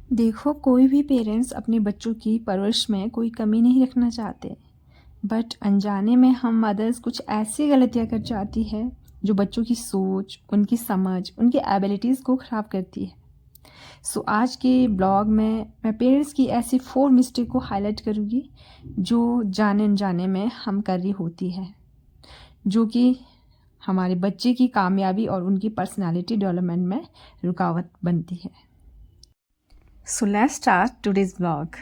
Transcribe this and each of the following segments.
देखो, कोई भी पेरेंट्स अपने बच्चों की परवरिश में कोई कमी नहीं रखना चाहते, बट अनजाने में हम मदर्स कुछ ऐसी गलतियाँ कर जाती है जो बच्चों की सोच, उनकी समझ, उनकी एबिलिटीज़ को ख़राब करती है। सो आज के ब्लॉग में मैं पेरेंट्स की ऐसी 4 मिस्टेक को हाईलाइट करूँगी जो जाने अनजाने में हम कर रही होती है, जो कि हमारे बच्चे की कामयाबी और उनकी पर्सनैलिटी डेवलपमेंट में रुकावट बनती है। So let's start today's blog.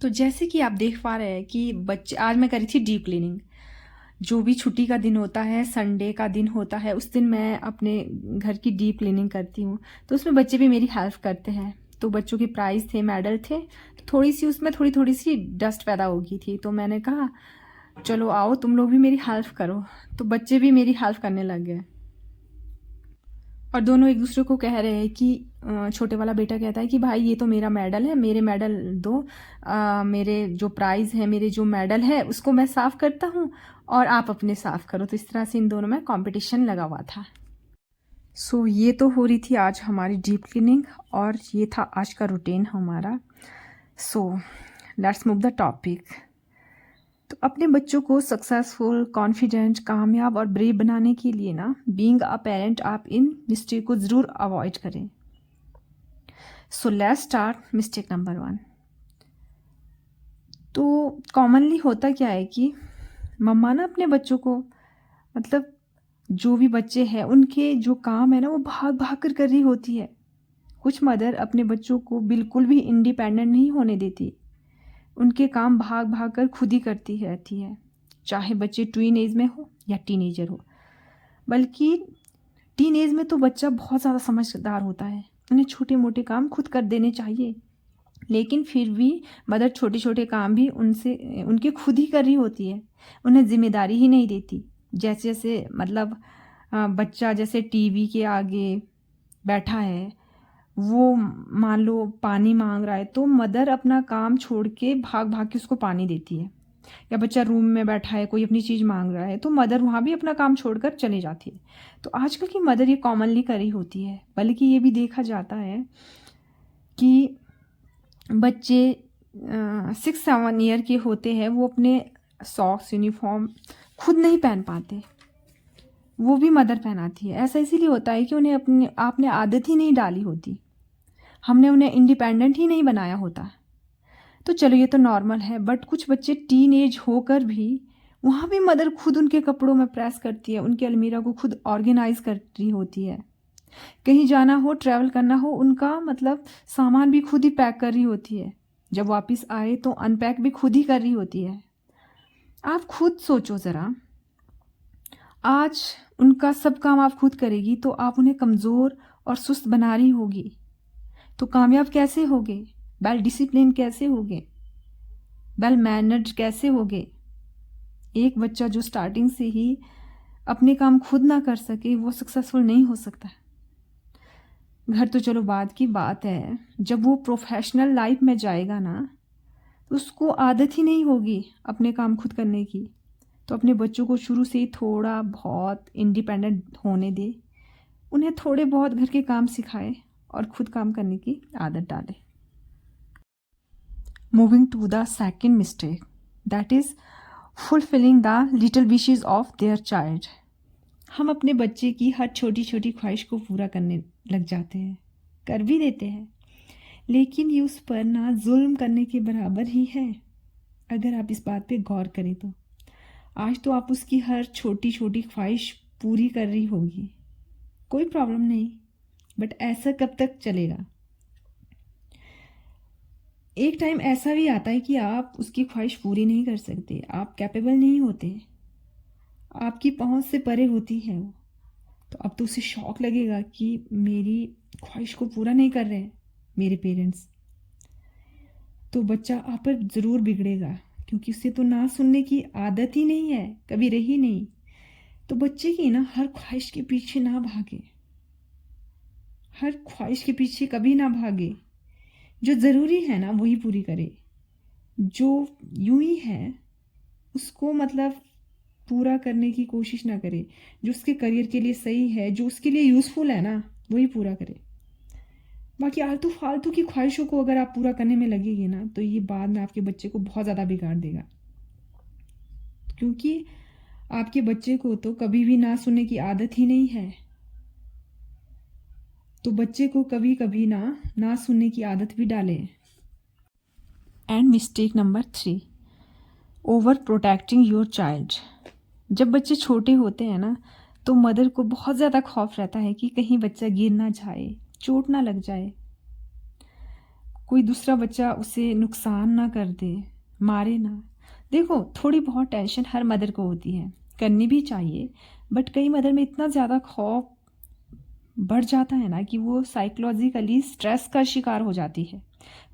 तो जैसे कि आप देख पा रहे हैं कि बच्चे, आज मैं करी थी डीप क्लीनिंग। जो भी छुट्टी का दिन होता है, संडे का दिन होता है, उस दिन मैं अपने घर की डीप क्लीनिंग करती हूँ। तो उसमें बच्चे भी मेरी हेल्प करते हैं। तो बच्चों के प्राइज़ थे, मेडल थे, तो थोड़ी सी उसमें थोड़ी सी डस्ट पैदा हो गई थी। तो मैंने कहा चलो आओ तुम लोग भी मेरी हेल्प करो। तो बच्चे भी मेरी हेल्प करने लग गए और दोनों एक दूसरे को कह रहे हैं कि छोटे वाला बेटा कहता है कि भाई ये तो मेरा मेडल है, मेरे मेडल दो। मेरे जो प्राइज़ है, मेरे जो मेडल है उसको मैं साफ़ करता हूँ और आप अपने साफ़ करो। तो इस तरह से इन दोनों में कंपटीशन लगा हुआ था। सो ये तो हो रही थी आज हमारी डीप क्लीनिंग और ये था आज का रूटीन हमारा। So let's move the topic. तो अपने बच्चों को सक्सेसफुल, कॉन्फिडेंट, कामयाब और ब्रेव बनाने के लिए ना, बीइंग अ पेरेंट, आप इन मिस्टेक को ज़रूर अवॉइड करें। So let's start mistake number 1। तो कॉमनली होता क्या है कि मम्मा ना अपने बच्चों को, मतलब जो भी बच्चे हैं उनके जो काम है ना वो भाग भाग कर रही होती है। कुछ मदर अपने बच्चों को बिल्कुल भी इंडिपेंडेंट नहीं होने देती। उनके काम भाग भाग कर खुद ही करती रहती है, चाहे बच्चे ट्वीन एज में हो या टीनेजर हो। बल्कि टीन एज में तो बच्चा बहुत ज़्यादा समझदार होता है, उन्हें छोटे मोटे काम खुद कर देने चाहिए। लेकिन फिर भी मदर छोटे छोटे काम भी उनके खुद ही कर रही होती है, उन्हें जिम्मेदारी ही नहीं देती। जैसे जैसे मतलब बच्चा जैसे टीवी के आगे बैठा है, वो मान लो पानी मांग रहा है, तो मदर अपना काम छोड़ के भाग भाग के उसको पानी देती है। या बच्चा रूम में बैठा है, कोई अपनी चीज़ मांग रहा है, तो मदर वहाँ भी अपना काम छोड़कर चली जाती है। तो आजकल की मदर ये कॉमनली करी होती है। बल्कि ये भी देखा जाता है कि बच्चे 6-7 ईयर के होते हैं, वो अपने सॉक्स, यूनिफॉर्म खुद नहीं पहन पाते, वो भी मदर पहनाती है। ऐसा इसीलिए होता है कि उन्हें अपने आपने आदत ही नहीं डाली होती, हमने उन्हें इंडिपेंडेंट ही नहीं बनाया होता। तो चलो ये तो नॉर्मल है, बट कुछ बच्चे टीन एज होकर भी वहाँ भी मदर खुद उनके कपड़ों में प्रेस करती है, उनके अलमीरा को खुद ऑर्गेनाइज कर रही होती है। कहीं जाना हो, ट्रैवल करना हो, उनका मतलब सामान भी खुद ही पैक कर रही होती है। जब वापस आए तो अनपैक भी खुद ही कर रही होती है। आप खुद सोचो ज़रा, आज उनका सब काम आप खुद करेगी तो आप उन्हें कमज़ोर और सुस्त बना रही होगी। तो कामयाब कैसे होगे, वेल डिसिप्लिन कैसे होगे, वेल मैनर्ड कैसे होगे? एक बच्चा जो स्टार्टिंग से ही अपने काम खुद ना कर सके, वो सक्सेसफुल नहीं हो सकता। घर तो चलो बाद की बात है, जब वो प्रोफेशनल लाइफ में जाएगा ना, तो उसको आदत ही नहीं होगी अपने काम खुद करने की। तो अपने बच्चों को शुरू से ही थोड़ा बहुत इंडिपेंडेंट होने दे, उन्हें थोड़े बहुत घर के काम सिखाए और खुद काम करने की आदत डाले। Moving to the second mistake, that is fulfilling the little wishes of their child. हम अपने बच्चे की हर छोटी छोटी ख्वाहिश को पूरा करने लग जाते हैं, कर भी देते हैं, लेकिन ये उस पर ना जुल्म करने के बराबर ही है। अगर आप इस बात पे गौर करें तो आज तो आप उसकी हर छोटी छोटी ख्वाहिश पूरी कर रही होगी, कोई प्रॉब्लम नहीं, बट ऐसा कब तक चलेगा? एक टाइम ऐसा भी आता है कि आप उसकी ख्वाहिश पूरी नहीं कर सकते, आप कैपेबल नहीं होते, आपकी पहुंच से परे होती है वो। तो अब तो उसे शौक लगेगा कि मेरी ख्वाहिश को पूरा नहीं कर रहे हैं मेरे पेरेंट्स। तो बच्चा आप पर ज़रूर बिगड़ेगा, क्योंकि उसे तो ना सुनने की आदत ही नहीं है, कभी रही नहीं। तो बच्चे की ना हर ख्वाहिश के पीछे ना भागे, हर ख्वाहिश के पीछे कभी ना भागे। जो ज़रूरी है ना वही पूरी करे, जो यूं ही है उसको मतलब पूरा करने की कोशिश ना करे। जो उसके करियर के लिए सही है, जो उसके लिए यूज़फुल है ना, वही पूरा करे। बाकी आलतू फालतू की ख्वाहिशों को अगर आप पूरा करने में लगेगी ना, तो ये बाद में आपके बच्चे को बहुत ज़्यादा बिगाड़ देगा। क्योंकि आपके बच्चे को तो कभी भी ना सुनने की आदत ही नहीं है। तो बच्चे को कभी कभी ना सुनने की आदत भी डालें। And mistake number 3, over protecting your child. जब बच्चे छोटे होते हैं ना, तो मदर को बहुत ज़्यादा खौफ रहता है कि कहीं बच्चा गिर ना जाए, चोट ना लग जाए, कोई दूसरा बच्चा उसे नुकसान ना कर दे, मारे ना। देखो, थोड़ी बहुत टेंशन हर मदर को होती है, करनी भी चाहिए, बट कई मदर में इतना ज़्यादा खौफ बढ़ जाता है ना कि वो साइकोलॉजिकली स्ट्रेस का शिकार हो जाती है।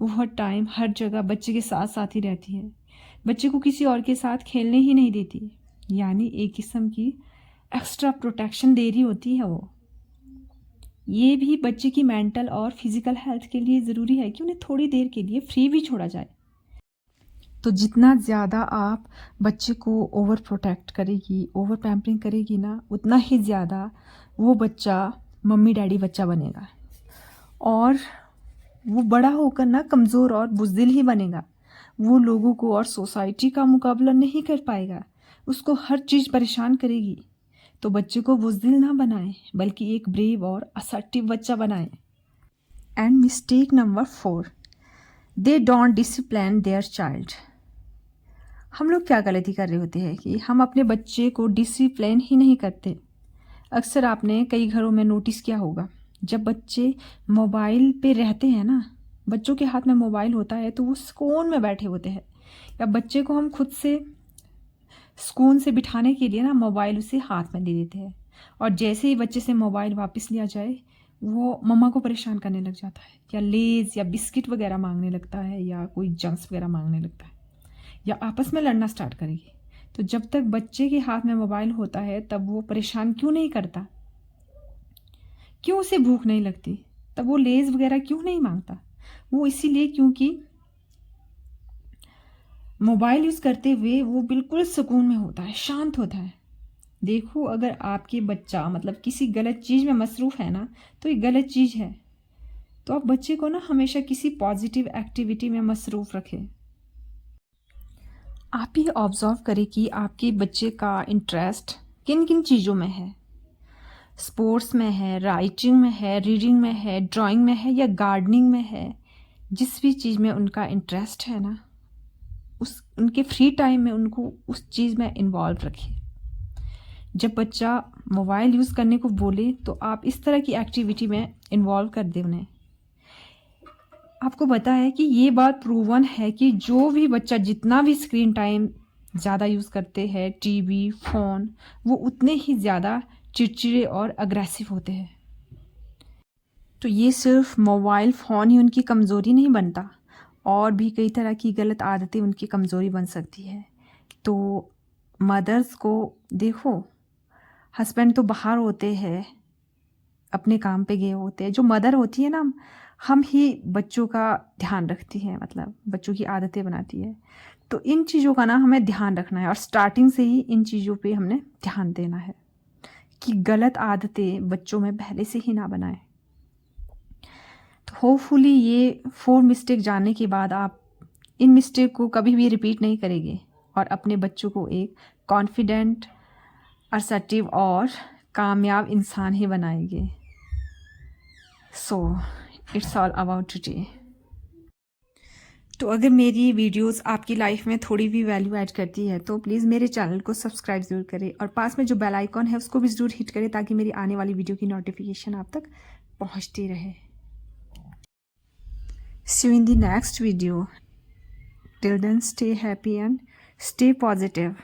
वो हर टाइम हर जगह बच्चे के साथ साथ ही रहती है, बच्चे को किसी और के साथ खेलने ही नहीं देती। यानी एक किस्म की एक्स्ट्रा प्रोटेक्शन दे रही होती है वो। ये भी बच्चे की मेंटल और फिजिकल हेल्थ के लिए ज़रूरी है कि उन्हें थोड़ी देर के लिए फ्री भी छोड़ा जाए। तो जितना ज़्यादा आप बच्चे को ओवर प्रोटेक्ट करेगी, ओवर पैम्परिंग करेगी ना, उतना ही ज़्यादा वो बच्चा मम्मी डैडी बच्चा बनेगा, और वो बड़ा होकर ना कमज़ोर और बुज़दिल ही बनेगा। वो लोगों को और सोसाइटी का मुकाबला नहीं कर पाएगा, उसको हर चीज़ परेशान करेगी। तो बच्चे को बुज़दिल ना बनाएं, बल्कि एक ब्रेव और असर्टिव बच्चा बनाएं। And mistake number 4, they don't discipline there child. हम लोग क्या गलती कर रहे होते हैं कि हम अपने बच्चे को डिसिप्लिन ही नहीं करते। अक्सर आपने कई घरों में नोटिस किया होगा, जब बच्चे मोबाइल पे रहते हैं ना, बच्चों के हाथ में मोबाइल होता है तो वो सुकून में बैठे होते हैं, या बच्चे को हम खुद से सुकून से बिठाने के लिए ना मोबाइल उसे हाथ में दे देते हैं, और जैसे ही बच्चे से मोबाइल वापस लिया जाए, वो मम्मा को परेशान करने लग जाता है, या लेज़ या बिस्किट वगैरह मांगने लगता है, या कोई जंक्स वगैरह मांगने लगता है, या आपस में लड़ना स्टार्ट करेगी। तो जब तक बच्चे के हाथ में मोबाइल होता है, तब वो परेशान क्यों नहीं करता? क्यों उसे भूख नहीं लगती? तब वो लेज़ वगैरह क्यों नहीं मांगता? वो इसीलिए क्योंकि मोबाइल यूज़ करते हुए वो बिल्कुल सुकून में होता है, शांत होता है। देखो, अगर आपके बच्चा मतलब किसी गलत चीज़ में मसरूफ़ है ना, तो ये गलत चीज़ है। तो आप बच्चे को ना हमेशा किसी पॉजिटिव एक्टिविटी में मसरूफ़ रखें। आप ये ऑब्ज़र्व करें कि आपके बच्चे का इंटरेस्ट किन किन चीज़ों में है। स्पोर्ट्स में है, राइटिंग में है, रीडिंग में है, ड्राइंग में है, या गार्डनिंग में है। जिस भी चीज़ में उनका इंटरेस्ट है ना, उनके फ्री टाइम में उनको उस चीज़ में इन्वॉल्व रखिए। जब बच्चा मोबाइल यूज़ करने को बोले, तो आप इस तरह की एक्टिविटी में इन्वॉल्व कर दें उन्हें। आपको पता है कि ये बात प्रूवन है कि जो भी बच्चा जितना भी स्क्रीन टाइम ज़्यादा यूज़ करते हैं, टीवी, फ़ोन, वो उतने ही ज़्यादा चिड़चिड़े और अग्रेसिव होते हैं। तो ये सिर्फ मोबाइल फ़ोन ही उनकी कमज़ोरी नहीं बनता, और भी कई तरह की गलत आदतें उनकी कमज़ोरी बन सकती है। तो मदर्स को देखो, हस्बैंड तो बाहर होते हैं, अपने काम पे गए होते हैं। जो मदर होती है ना, हम ही बच्चों का ध्यान रखती है, मतलब बच्चों की आदतें बनाती है। तो इन चीज़ों का ना हमें ध्यान रखना है, और स्टार्टिंग से ही इन चीज़ों पे हमने ध्यान देना है कि गलत आदतें बच्चों में पहले से ही ना बनाएं। तो होपफुली ये 4 मिस्टेक जानने के बाद आप इन मिस्टेक को कभी भी रिपीट नहीं करेंगे, और अपने बच्चों को एक कॉन्फिडेंट, असर्टिव और कामयाब इंसान ही बनाएंगे। So it's all about today. तो अगर मेरी वीडियोस आपकी लाइफ में थोड़ी भी वैल्यू ऐड करती है, तो प्लीज़ मेरे चैनल को सब्सक्राइब ज़रूर करें, और पास में जो बेल आइकॉन है उसको भी ज़रूर हिट करें, ताकि मेरी आने वाली वीडियो की नोटिफिकेशन आप तक पहुंचती रहे। See you in the next video. Till then, stay happy and stay positive.